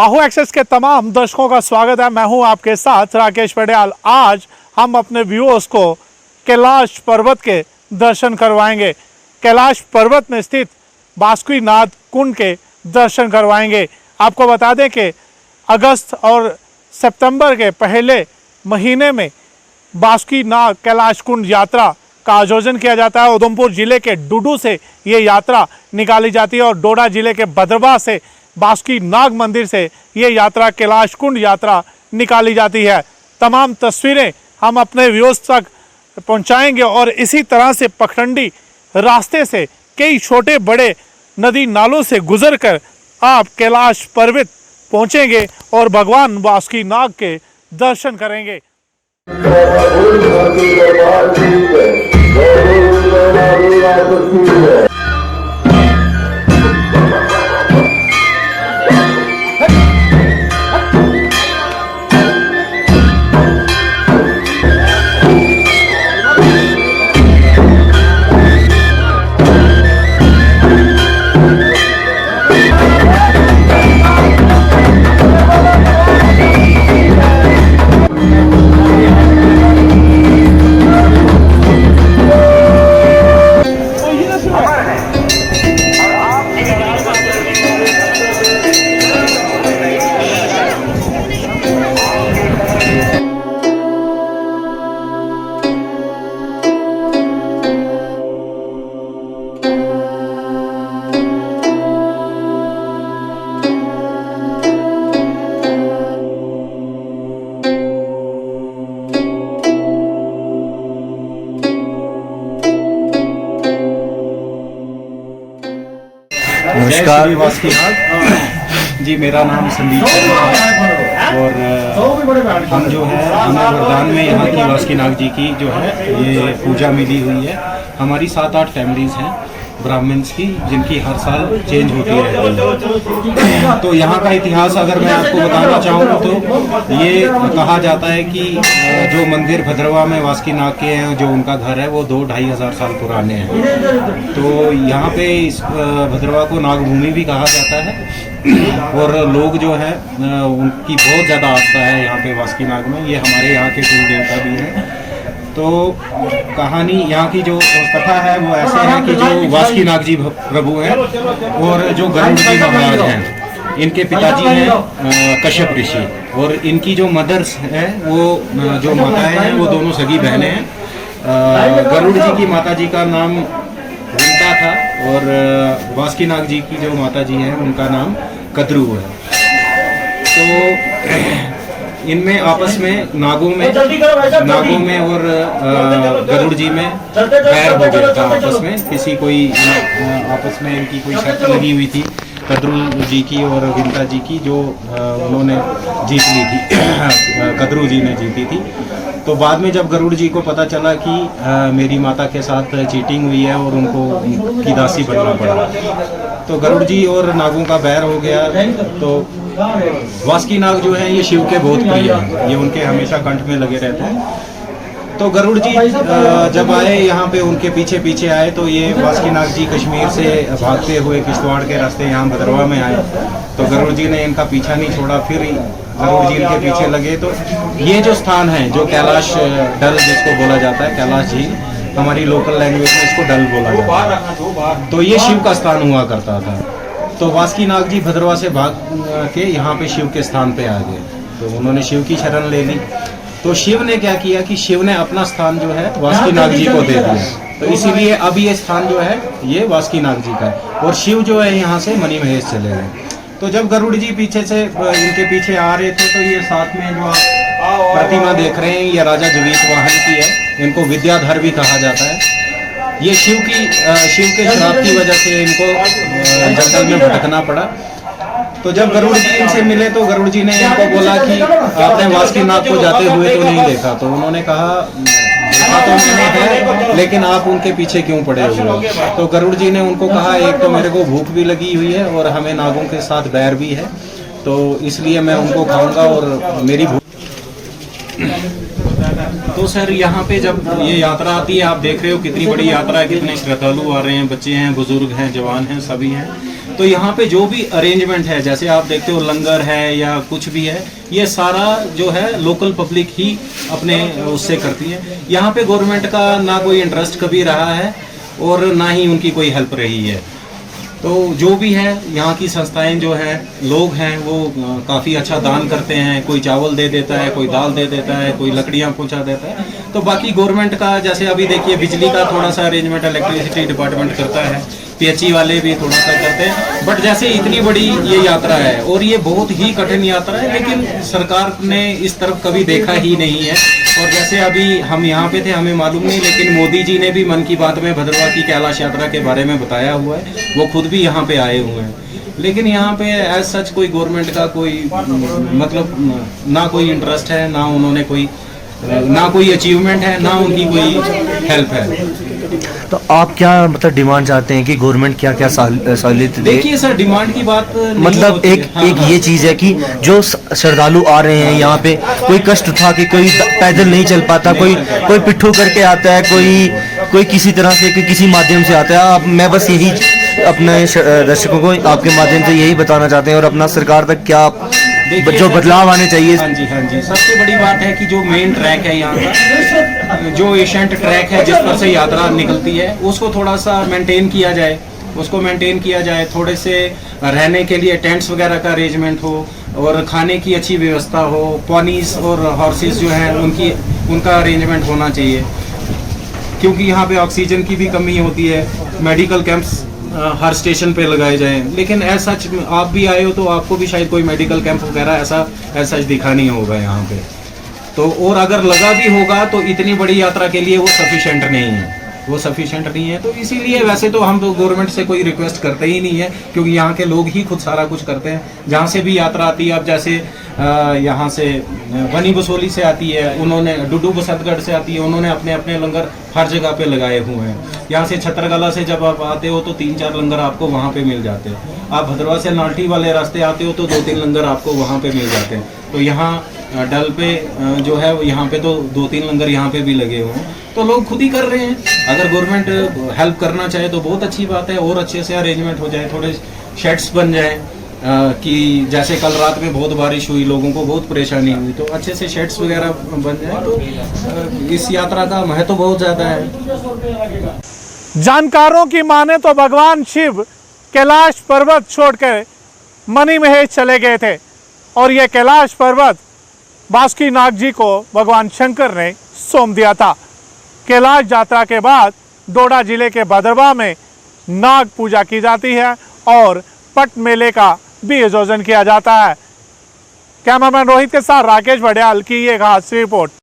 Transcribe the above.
बाहु access के तमाम दर्शकों का स्वागत है। मैं हूं आपके साथ राकेश पटियाल। आज हम अपने व्यूअर्स को कैलाश पर्वत के दर्शन करवाएंगे। कैलाश पर्वत में स्थित बासुकीनाथ कुंड के दर्शन करवाएंगे। आपको बता दें कि अगस्त और सितंबर के पहले महीने में बासुकीनाथ कैलाश कुंड यात्रा का आयोजन किया जाता है। उधमपुर जिले के डुडू से ये यात्रा निकाली जाती है और डोडा जिले के भद्रवाह से बासुकीनाथ मंदिर से ये यात्रा कैलाश कुंड यात्रा निकाली जाती है। तमाम तस्वीरें हम अपने व्यूअर्स तक पहुंचाएंगे और इसी तरह से पखरंडी रास्ते से कई छोटे बड़े नदी नालों से गुजरकर आप कैलाश पर्वत पहुंचेंगे और भगवान बासुकीनाथ के दर्शन करेंगे। नमस्कार बासुकीनाथ जी, मेरा नाम संदीप शर्मा है और हम जो है हमें वरदान में यहाँ की बासुकीनाथ जी की जो है ये पूजा मिली हुई है। हमारी 7-8 फैमिलीज़ हैं ब्राह्मण्स की, जिनकी हर साल चेंज होती है। तो यहाँ का इतिहास अगर मैं आपको बताना चाहूँ तो ये कहा जाता है कि जो मंदिर भद्रवाह में बासुकीनाथ के हैं, जो उनका घर है वो 2-2.5 हज़ार साल पुराने हैं। तो यहाँ पे इस भद्रवाह को नागभूमि भी कहा जाता है और लोग जो है उनकी बहुत ज़्यादा आस्था है यहाँ पे बासुकीनाथ में। ये हमारे यहाँ के कुल देवता भी हैं। तो कहानी यहाँ की जो कथा है वो ऐसे है कि जो बासुकीनाथ जी प्रभु हैं और जो गरुड़ जी महाराज हैं, इनके पिताजी हैं कश्यप ऋषि और इनकी जो मदर्स हैं वो जो माताएं हैं वो दोनों सगी बहनें हैं। गरुड़ जी की माता जी का नाम विंता था और बासुकीनाथ जी की जो माता जी हैं उनका नाम कद्रू है। तो इनमें आपस में नागों में और गरुड़ जी में बैर हो गया था आपस में। किसी कोई आपस में इनकी कोई शर्त लगी हुई थी कद्रू जी की और विंता जी की, जो उन्होंने जीत ली थी, कद्रू जी ने जीती थी। तो बाद में जब गरुड़ जी को पता चला कि मेरी माता के साथ चीटिंग हुई है और उनको उनकी दासी बनना पड़ा, तो गरुड़ जी और नागों का बैर हो गया। तो बासुकीनाथ जो है ये शिव के बहुत प्रिय हैं, ये उनके हमेशा कंठ में लगे रहते हैं। तो गरुड़ जी जब आए यहाँ पे, उनके पीछे पीछे आए, तो ये बासुकीनाथ जी कश्मीर से भागते हुए किश्तवाड़ के रास्ते यहाँ भद्रवाह में आए। तो गरुड़ जी ने इनका पीछा नहीं छोड़ा, फिर गरुड़ जी इनके पीछे लगे। तो ये जो स्थान है, जो कैलाश डल जिसको बोला जाता है, कैलाश झील हमारी लोकल लैंग्वेज में इसको डल बोला जाता है। तो ये शिव का स्थान हुआ करता था। तो बासुकीनाथ जी भद्रवाह से भाग के यहाँ पे शिव के स्थान पे आ गए। तो उन्होंने शिव की शरण ले ली। तो शिव ने क्या किया कि शिव ने अपना स्थान जो है बासुकीनाथ जी को दे दिया। तो इसीलिए अब ये स्थान जो है ये बासुकीनाथ जी का है और शिव जो है यहाँ से मणिमहेश चले गए। तो जब गरुड़ जी पीछे से इनके पीछे आ रहे थे, तो ये साथ में जो आप प्रतिमा देख रहे हैं ये राजा जवीत वाहन की है। इनको विद्याधर भी कहा जाता है। ये शिव के श्राप की वजह से इनको जंगल में भटकना पड़ा। तो जब गरुड़ जी इनसे मिले तो गरुड़ जी ने इनको बोला कि आपने बासुकीनाथ को जाते हुए तो नहीं देखा। तो उन्होंने कहा देखा तो मैंने है, लेकिन आप उनके पीछे क्यों पड़े हुए हो। तो गरुड़ जी ने उनको कहा एक तो मेरे को भूख भी लगी हुई है और हमें नागों के साथ बैर भी है, तो इसलिए मैं उनको खाऊंगा और मेरी भूख। तो सर यहाँ पे जब ये यात्रा आती है, आप देख रहे हो कितनी बड़ी यात्रा है, कितने श्रद्धालु आ रहे हैं, बच्चे हैं, बुजुर्ग हैं, जवान हैं, सभी हैं। तो यहाँ पे जो भी अरेंजमेंट है, जैसे आप देखते हो लंगर है या कुछ भी है, ये सारा जो है लोकल पब्लिक ही अपने उससे करती है। यहाँ पे गवर्नमेंट का ना कोई इंटरेस्ट कभी रहा है और ना ही उनकी कोई हेल्प रही है। तो जो भी है यहाँ की संस्थाएं जो हैं, लोग हैं, वो काफ़ी अच्छा दान करते हैं। कोई चावल दे देता है, कोई दाल दे देता है, कोई लकड़ियाँ पहुँचा देता है। तो बाकी गवर्नमेंट का जैसे अभी देखिए बिजली का थोड़ा सा अरेंजमेंट इलेक्ट्रिसिटी डिपार्टमेंट करता है, पीएचई वाले भी थोड़ा सा करते हैं। बट जैसे इतनी बड़ी ये यात्रा है और ये बहुत ही कठिन यात्रा है, लेकिन सरकार ने इस तरफ कभी देखा ही नहीं है। और जैसे अभी हम यहाँ पे थे, हमें मालूम नहीं, लेकिन मोदी जी ने भी मन की बात में भद्रवा की कैलाश यात्रा के बारे में बताया हुआ है। वो खुद भी यहाँ पे आए हुए हैं, लेकिन यहाँ पे एज सच कोई गवर्नमेंट का कोई मतलब ना कोई इंटरेस्ट है, ना उन्होंने कोई ना कोई अचीवमेंट है, ना उनकी कोई हेल्प है। तो आप क्या मतलब डिमांड चाहते हैं कि गवर्नमेंट क्या क्या सहूलियत दे? देखिए सर, डिमांड की बात नहीं मतलब होती एक है। हाँ, एक हाँ। ये चीज़ है कि जो श्रद्धालु आ रहे हैं यहाँ पे, कोई कष्ट उठा के, कोई पैदल नहीं चल पाता, कोई पिट्ठू करके आता है, कोई किसी तरह से, कोई किसी माध्यम से आता है। मैं बस यही अपने दर्शकों को आपके माध्यम से यही बताना चाहते हैं, और अपना सरकार तक क्या जो बदलाव आने चाहिए। हाँ जी, हाँ जी। सबसे बड़ी बात है कि जो मेन ट्रैक है यहाँ का, जो एशियंट ट्रैक है जिस पर से यात्रा निकलती है, उसको थोड़ा सा मेंटेन किया जाए। थोड़े से रहने के लिए टेंट्स वगैरह का अरेंजमेंट हो, और खाने की अच्छी व्यवस्था हो। पॉनीज और हॉर्सेस जो हैं उनका अरेंजमेंट होना चाहिए, क्योंकि यहाँ पे ऑक्सीजन की भी कमी होती है। मेडिकल कैंप्स हर स्टेशन पे लगाए जाएं। लेकिन ऐसा आप भी आए हो तो आपको भी शायद कोई मेडिकल कैंप वगैरह ऐसा दिखा नहीं होगा यहाँ पे। तो और अगर लगा भी होगा तो इतनी बड़ी यात्रा के लिए वो सफिशिएंट नहीं है। तो इसीलिए वैसे तो हम तो गवर्नमेंट से कोई रिक्वेस्ट करते ही नहीं है, क्योंकि यहाँ के लोग ही खुद सारा कुछ करते हैं। जहाँ से भी यात्रा आती है, अब जैसे यहाँ से बनी बसोली से आती है, उन्होंने डुडू बसंतगढ़ से आती है, उन्होंने अपने अपने लंगर हर जगह पे लगाए हुए हैं। यहाँ से छतरगला से जब आप आते हो तो 3-4 लंगर आपको वहाँ पे मिल जाते हैं। आप भद्रवा से नाल्टी वाले रास्ते आते हो तो 2-3 लंगर आपको वहाँ पे मिल जाते हैं। तो यहाँ डल पे जो है यहाँ पे तो 2-3 लंगर यहाँ पे भी लगे हुए हैं। तो लोग खुद ही कर रहे हैं। अगर गवर्नमेंट हेल्प करना चाहे तो बहुत अच्छी बात है, और अच्छे से अरेंजमेंट हो जाए, थोड़े शेड्स बन जाए, कि जैसे कल रात में बहुत बारिश हुई, लोगों को बहुत परेशानी हुई, तो अच्छे से शेड्स वगैरह बन जाए तो इस यात्रा का महत्व बहुत ज़्यादा है। जानकारों की माने तो भगवान शिव कैलाश पर्वत छोड़कर मणि महेश चले गए थे, और यह कैलाश पर्वत बासुकीनाग जी को भगवान शंकर ने सौंप दिया था। कैलाश यात्रा के बाद डोडा जिले के भद्रवा में नाग पूजा की जाती है और पट मेले का भी आयोजन किया जाता है। कैमरामैन रोहित के साथ राकेश बड़ियाल की ये खास रिपोर्ट।